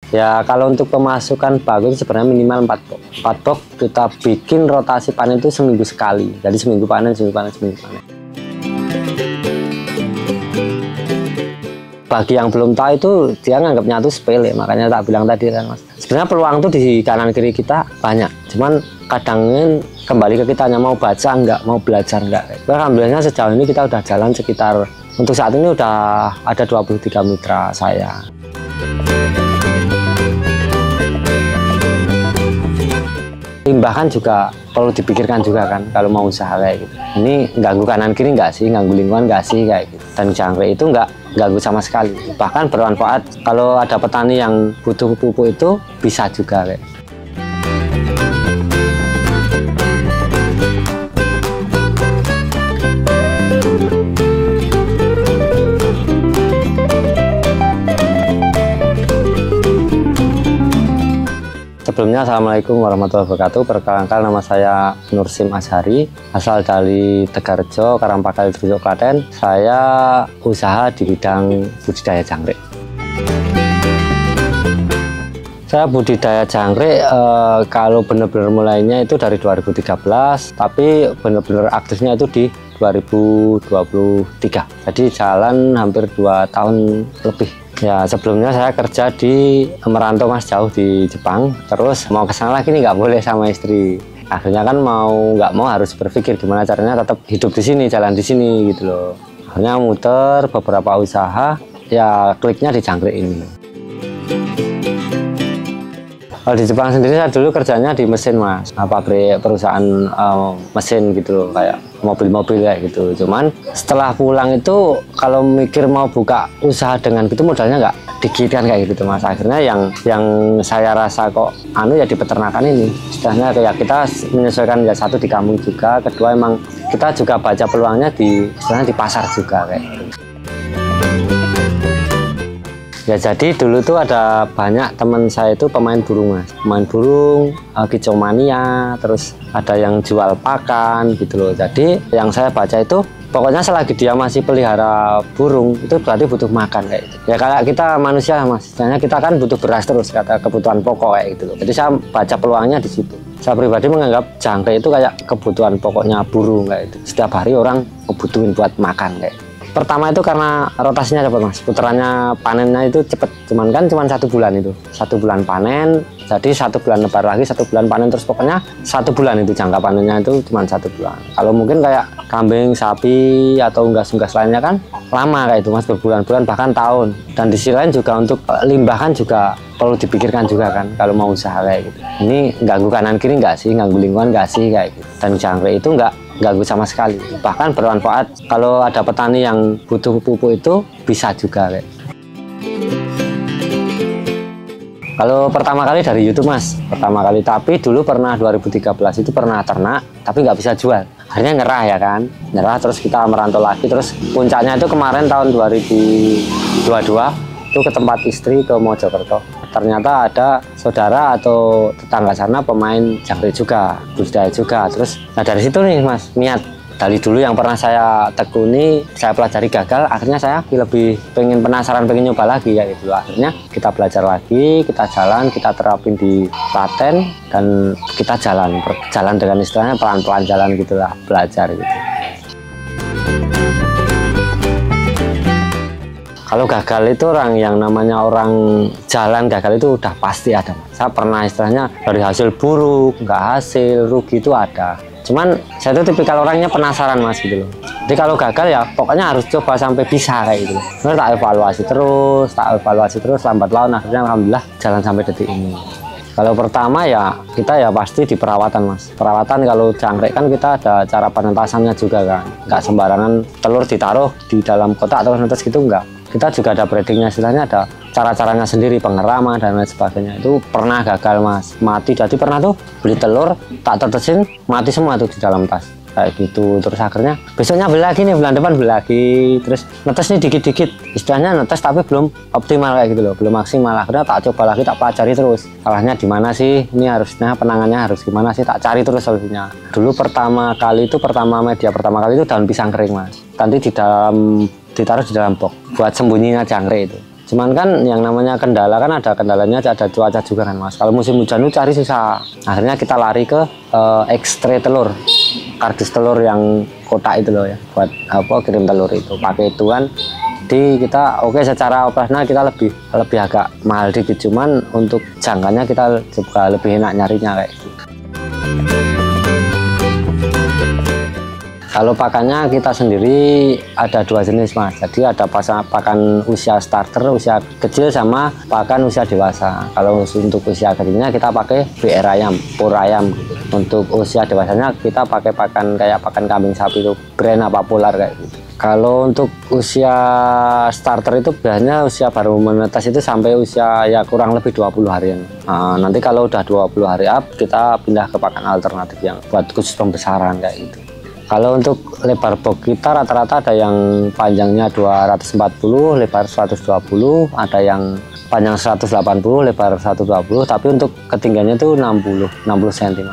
Ya kalau untuk pemasukan bagus itu sebenarnya minimal 4 box. 4 box kita bikin rotasi panen itu seminggu sekali. Jadi seminggu panen, seminggu panen, seminggu panen. Bagi yang belum tahu itu dia nganggapnya itu sepele, makanya tak bilang tadi kan Mas. Sebenarnya peluang tuh di kanan kiri kita banyak. Cuman kadang kembali ke kitanya mau baca enggak, mau belajar enggak. Alhamdulillah sejauh ini kita udah jalan sekitar, untuk saat ini udah ada 23 mitra saya. Limbah kan juga perlu dipikirkan juga kan kalau mau usaha kayak gitu. Ini ganggu kanan kiri nggak sih, ganggu lingkungan nggak sih kayak gitu. Dan jangkrik itu nggak ganggu sama sekali, bahkan bermanfaat. Kalau ada petani yang butuh pupuk itu bisa juga kayak. Sebelumnya Assalamualaikum warahmatullahi wabarakatuh. Perkenalkan nama saya Nursim Azhari, asal dari Tegarjo, Karangpagal, Klaten. Saya usaha di bidang budidaya jangkrik. Saya budidaya jangkrik kalau benar-benar mulainya itu dari 2013, tapi benar-benar aktifnya itu di 2023. Jadi jalan hampir 2 tahun lebih. Ya sebelumnya saya kerja di merantau Mas, jauh di Jepang, terus mau ke sana lagi nih nggak boleh sama istri. Akhirnya kan nggak mau harus berpikir gimana caranya tetap hidup di sini, jalan di sini gitu loh. Akhirnya muter beberapa usaha, ya kliknya di jangkrik ini. Kalau di Jepang sendiri saya dulu kerjanya di mesin Mas, pabrik perusahaan mesin gitu loh, kayak mobil-mobil kayak gitu. Cuman setelah pulang itu kalau mikir mau buka usaha dengan gitu modalnya nggak dikit kan kayak gitu Mas. Akhirnya yang saya rasa kok ya di peternakan ini. Istilahnya kayak kita menyesuaikan ya, satu di kampung juga, kedua emang kita juga baca peluangnya istilahnya di pasar juga kayak gitu. Ya jadi dulu tuh ada banyak teman saya itu pemain burung Mas, pemain burung, kicau mania, terus ada yang jual pakan gitu loh. Jadi yang saya baca itu pokoknya selagi dia masih pelihara burung itu berarti butuh makan kayak gitu. Ya kayak kita manusia Mas, istilahnya kita kan butuh beras terus, kata kebutuhan pokok kayak gitu loh. Jadi saya baca peluangnya di situ. Saya pribadi menganggap jangkrik itu kayak kebutuhan pokoknya burung kayak gitu. Setiap hari orang kebutuhin buat makan kayak gitu. Pertama itu karena rotasinya cepat Mas, putarannya panennya itu cepat, cuman 1 bulan itu, 1 bulan panen, jadi 1 bulan lebar lagi, 1 bulan panen, terus pokoknya 1 bulan itu jangka panennya itu cuma 1 bulan. Kalau mungkin kayak kambing, sapi atau unggas-unggas lainnya kan lama kayak itu Mas, berbulan-bulan bahkan tahun. Dan di sisi lain juga untuk limbah kan juga perlu dipikirkan juga kan kalau mau usaha kayak gitu. Ini ganggu kanan kiri nggak sih, ganggu lingkungan nggak sih kayak gitu. Dan jangkrik itu nggak ganggu sama sekali, bahkan bermanfaat. Kalau ada petani yang butuh pupuk itu bisa juga kayak. Kalau pertama kali dari YouTube Mas, pertama kali, tapi dulu pernah 2013 itu pernah ternak tapi nggak bisa jual, akhirnya nyerah ya kan, nyerah. Terus kita merantau lagi, terus puncaknya itu kemarin tahun 2022 itu ke tempat istri ke Mojokerto. Ternyata ada saudara atau tetangga sana pemain jangkrik juga, budidaya juga. Terus nah dari situ nih Mas, niat dari dulu yang pernah saya tekuni, saya pelajari gagal, akhirnya saya lebih penasaran, pengen nyoba lagi ya gitu. Akhirnya kita belajar lagi, kita jalan, kita terapin di Klaten, dan kita jalan dengan istilahnya pelan-pelan jalan gitulah, belajar gitu. Kalau gagal itu yang namanya orang jalan gagal itu udah pasti ada Mas. Saya pernah istilahnya dari hasil buruk, nggak hasil, rugi itu ada. Cuman saya itu tipikal orangnya penasaran Mas gitu loh. Jadi kalau gagal ya pokoknya harus coba sampai bisa kayak gitu loh. Terus tak evaluasi terus, lambat laun akhirnya alhamdulillah jalan sampai detik ini. Kalau pertama ya kita ya pasti di perawatan Mas. Perawatan kalau jangkrik kan kita ada cara penetasannya juga kan. Nggak sembarangan telur ditaruh di dalam kotak terus netes gitu, enggak. Kita juga ada breedingnya, istilahnya ada cara-caranya sendiri, pengeraman dan lain sebagainya. Itu pernah gagal Mas, mati. Jadi pernah tuh beli telur tak tetesin, mati semua tuh di dalam tas kayak gitu. Terus akhirnya besoknya beli lagi nih, bulan depan beli lagi, terus netes nih dikit-dikit, istilahnya netes tapi belum optimal kayak gitu loh, belum maksimal. Akhirnya tak coba lagi, tak pelajari terus salahnya di mana sih, ini harusnya penangannya harus gimana sih, tak cari terus solusinya. Dulu pertama kali itu daun pisang kering Mas, nanti ditaruh di dalam box buat sembunyinya jangkrik itu. Cuman kan yang namanya kendala kan ada kendalanya, ada cuaca juga kan Mas. Kalau musim hujan itu cari susah. Akhirnya kita lari ke ekstrak telur, kardus telur yang kotak itu loh ya, buat apa kirim telur itu. Pakai itu kan. Jadi kita oke, secara operasional kita lebih agak mahal dikit, cuman untuk jangkanya kita juga lebih enak nyarinya kayak gitu. Kalau pakannya kita sendiri ada 2 jenis Mas. Jadi ada pakan usia starter, usia kecil, sama pakan usia dewasa. Kalau untuk usia kecilnya kita pakai BR ayam, pur ayam gitu. Untuk usia dewasanya kita pakai pakan kayak pakan kambing sapi itu, brand apa polar kayak gitu. Kalau untuk usia starter itu biasanya usia baru menetas itu sampai usia ya kurang lebih 20 harian. Nah, nanti kalau udah 20 hari up kita pindah ke pakan alternatif yang buat khusus pembesaran kayak gitu. Kalau untuk lebar box kita rata-rata ada yang panjangnya 240, lebar 120, ada yang panjang 180, lebar 120, tapi untuk ketinggiannya itu 60 cm.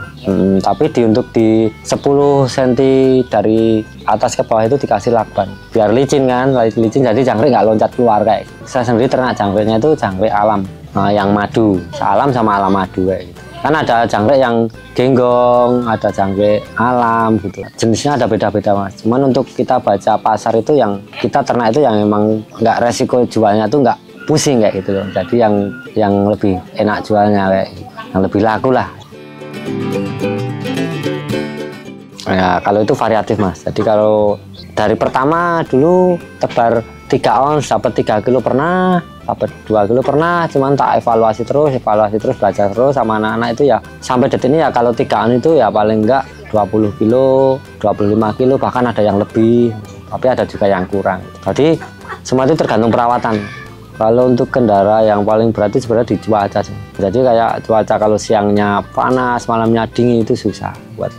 Tapi untuk di 10 cm dari atas ke bawah itu dikasih lakban. Biar licin kan, licin jadi jangkrik nggak loncat keluar kayak. Saya sendiri ternak jangkriknya itu jangkrik alam, yang madu, alam sama alam madu kayak gitu. Kan ada jangkrik yang genggong, ada jangkrik alam gitu. Jenisnya ada beda-beda Mas. Cuman untuk kita baca pasar itu yang kita ternak itu yang memang nggak resiko jualnya tuh nggak pusing kayak gitu loh. Jadi yang lebih enak jualnya kayak gitu. Yang lebih laku lah. Ya kalau itu variatif Mas. Jadi kalau dari pertama dulu tebar 3 ons dapat 3 kilo pernah, dapat 2 kilo pernah, cuman tak evaluasi terus belajar terus sama anak-anak itu ya sampai detik ini ya. Kalau 3 on itu ya paling enggak 20 kilo, 25 kilo, bahkan ada yang lebih, tapi ada juga yang kurang. Jadi semua itu tergantung perawatan. Kalau untuk kendala yang paling berat itu sebenarnya di cuaca sih. Jadi kayak cuaca kalau siangnya panas, malamnya dingin itu susah buat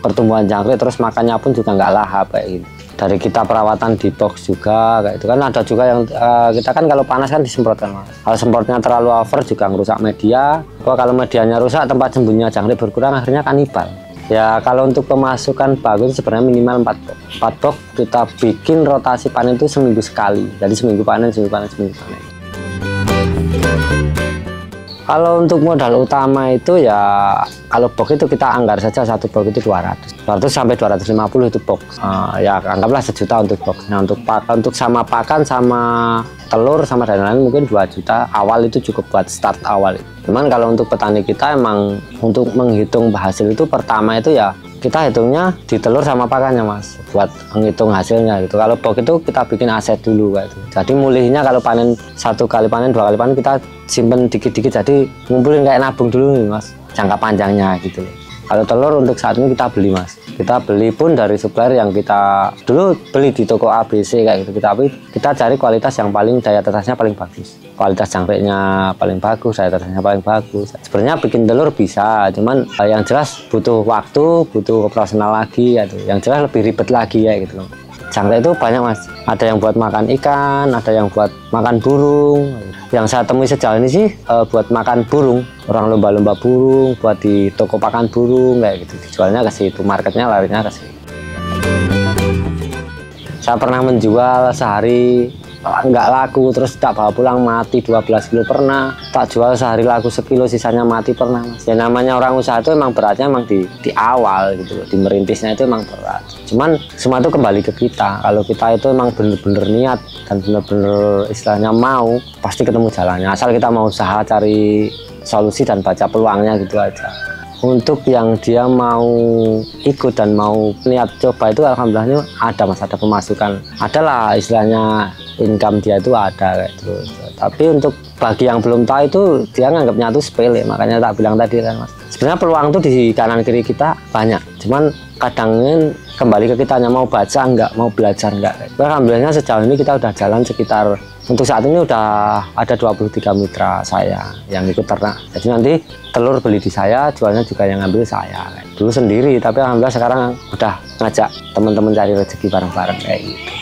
pertumbuhan jangkrik, terus makannya pun juga nggak lahap kayak gitu. Dari kita perawatan di box juga kayak itu kan ada juga yang kita kan kalau panas kan disemprotkan Mas. Kalau semprotnya terlalu over juga merusak media. Kalau medianya rusak, tempat sembunyinya jangkrik berkurang, akhirnya kanibal. Ya kalau untuk pemasukan bagus sebenarnya minimal 4 box kita bikin rotasi panen itu seminggu sekali. Jadi seminggu panen. Kalau untuk modal utama itu ya kalau box itu kita anggar saja satu box itu 200 sampai 250 itu box. Ya anggaplah 1 juta untuk box. Nah untuk sama pakan sama telur sama lain-lain mungkin 2 juta awal itu cukup buat start awal. Cuman kalau untuk petani kita emang untuk menghitung hasil itu pertama itu ya kita hitungnya di telur sama pakannya Mas, buat menghitung hasilnya gitu. Kalau box itu kita bikin aset dulu kayak itu. Jadi mulihnya kalau panen 1 kali panen 2 kali panen kita simpen dikit-dikit, jadi ngumpulin kayak nabung dulu nih Mas, jangka panjangnya gitu loh. Kalau telur untuk saat ini kita beli Mas, kita beli pun dari supplier yang kita dulu beli di toko ABC kayak gitu. Tapi kita cari kualitas yang paling daya tetasnya paling bagus, kualitas jangkriknya paling bagus, daya tetasnya paling bagus. Sebenarnya bikin telur bisa, cuman yang jelas butuh waktu, butuh operasional lagi gitu. Yang jelas lebih ribet lagi ya gitu loh. Jangkrik itu banyak Mas, ada yang buat makan ikan, ada yang buat makan burung. Yang saya temui sejauh ini sih buat makan burung, orang lomba-lomba burung, buat di toko pakan burung kayak gitu, dijualnya ke situ, marketnya larinya ke situ. Saya pernah menjual sehari nggak laku, terus tak bawa pulang mati 12 kilo pernah, tak jual sehari laku sekilo sisanya mati pernah Mas. Ya namanya orang usaha itu emang beratnya emang di awal gitu loh, di merintisnya itu emang berat. Cuman semua itu kembali ke kita. Kalau kita itu emang bener-bener niat dan bener-bener istilahnya mau, pasti ketemu jalannya. Asal kita mau usaha, cari solusi dan baca peluangnya gitu aja. Untuk yang dia mau ikut dan mau niat coba itu alhamdulillahnya ada Mas, ada pemasukan, adalah istilahnya income dia itu ada kayak gitu. Tapi untuk bagi yang belum tahu itu dia nganggapnya itu sepele, makanya tak bilang tadi kan Mas, sebenarnya peluang tuh di kanan kiri kita banyak, cuman kadang kembali ke kitanya mau baca enggak, mau belajar enggak. Alhamdulillahnya sejauh ini kita udah jalan sekitar, untuk saat ini udah ada 23 mitra saya yang ikut ternak. Jadi nanti telur beli di saya, jualnya juga yang ngambil saya. Dulu sendiri, tapi alhamdulillah sekarang udah ngajak teman-teman cari rezeki bareng-bareng kayak gitu.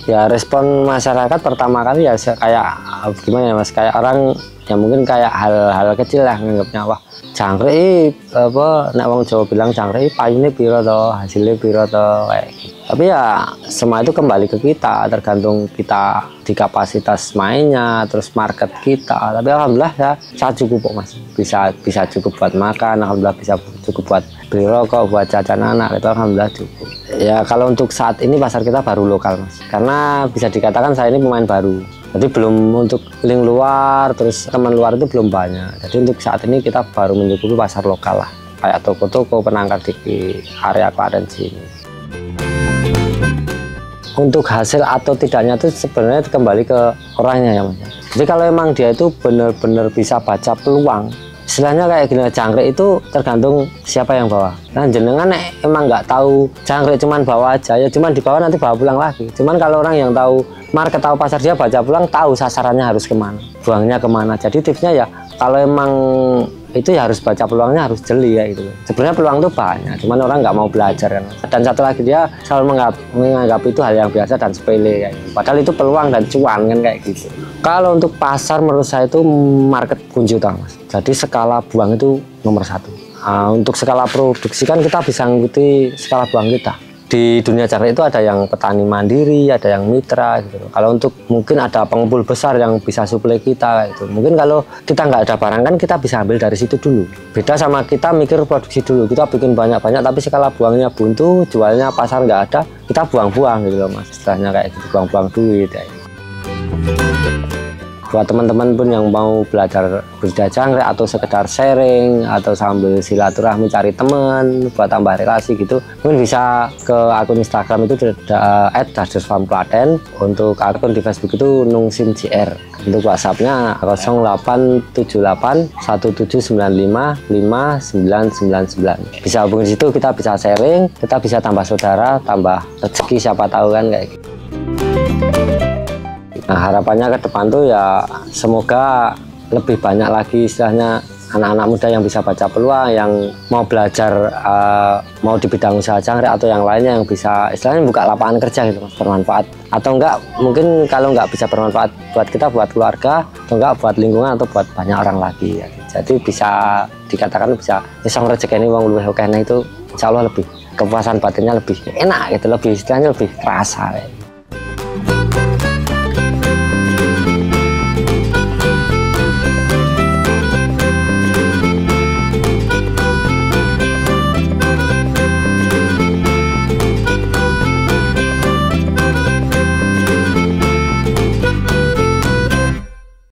Ya respon masyarakat pertama kali ya kayak gimana ya Mas, kayak orang ya mungkin kayak hal-hal kecil lah nganggapnya, wah jangkrik apa nek wong Jawa bilang jangkrik payune piro to, hasilnya piro to kayak gitu. Tapi ya semua itu kembali ke kita, tergantung kita di kapasitas mainnya, terus market kita. Tapi alhamdulillah ya saya cukup kok Mas, bisa cukup buat makan, alhamdulillah bisa cukup buat beli rokok, buat jajan anak, itu alhamdulillah cukup. Ya kalau untuk saat ini pasar kita baru lokal Mas, karena bisa dikatakan saya ini pemain baru. Jadi belum untuk link luar, terus teman luar itu belum banyak. Jadi untuk saat ini kita baru mencukupi pasar lokal lah, kayak toko-toko penangkar di area Klaten sini. Untuk hasil atau tidaknya itu sebenarnya kembali ke orangnya ya Mas. Jadi kalau emang dia itu benar-benar bisa baca peluang, istilahnya kayak gini, jangkrik itu tergantung siapa yang bawa. Nah jenengan emang nggak tahu jangkrik cuman bawa aja, ya cuman dibawa nanti bawa pulang lagi. Cuman kalau orang yang tahu market, tahu pasar, dia baca pulang, tahu sasarannya harus kemana, buangnya kemana. Jadi tipsnya ya kalau emang itu ya harus baca peluangnya, harus jeli ya gitu. Sebenarnya peluang itu banyak, cuman orang nggak mau belajar kan. Dan satu lagi dia selalu menganggap itu hal yang biasa dan sepele kayak gitu. Padahal itu peluang dan cuan kan kayak gitu. Kalau untuk pasar menurut saya itu market kunci utama Mas. Jadi skala buang itu nomor satu. Untuk skala produksi kan kita bisa mengikuti skala buang kita. Di dunia jangkrik itu ada yang petani mandiri, ada yang mitra gitu. Kalau untuk mungkin ada pengumpul besar yang bisa suplai kita gitu. Mungkin kalau kita nggak ada barang kan kita bisa ambil dari situ dulu. Beda sama kita mikir produksi dulu, kita bikin banyak-banyak tapi skala buangnya buntu, jualnya pasar nggak ada, kita buang-buang gitu loh Mas. Istilahnya kayak gitu, buang-buang duit ya. Buat teman-teman pun yang mau belajar budidaya jangkrik atau sekedar sharing atau sambil silaturahmi cari teman buat tambah relasi gitu, mungkin bisa ke akun Instagram itu @dardersfarmklaten. Untuk akun di Facebook itu nungsimjr. Untuk WhatsAppnya 0878 1795 5999. Bisa hubungi situ, kita bisa sharing, kita bisa tambah saudara, tambah rezeki, siapa tahu kan kayak gitu. Nah harapannya ke depan tuh ya semoga lebih banyak lagi istilahnya anak-anak muda yang bisa baca peluang, yang mau belajar mau di bidang usaha jangkrik atau yang lainnya, yang bisa istilahnya buka lapangan kerja gitu Mas, bermanfaat. Atau enggak mungkin kalau enggak bisa bermanfaat buat kita, buat keluarga, atau enggak buat lingkungan atau buat banyak orang lagi ya. Jadi bisa dikatakan bisa isong rezeki ini uang luwih oke, nah itu insya Allah lebih kepuasan batinnya lebih enak gitu, lebih istilahnya lebih terasa ya.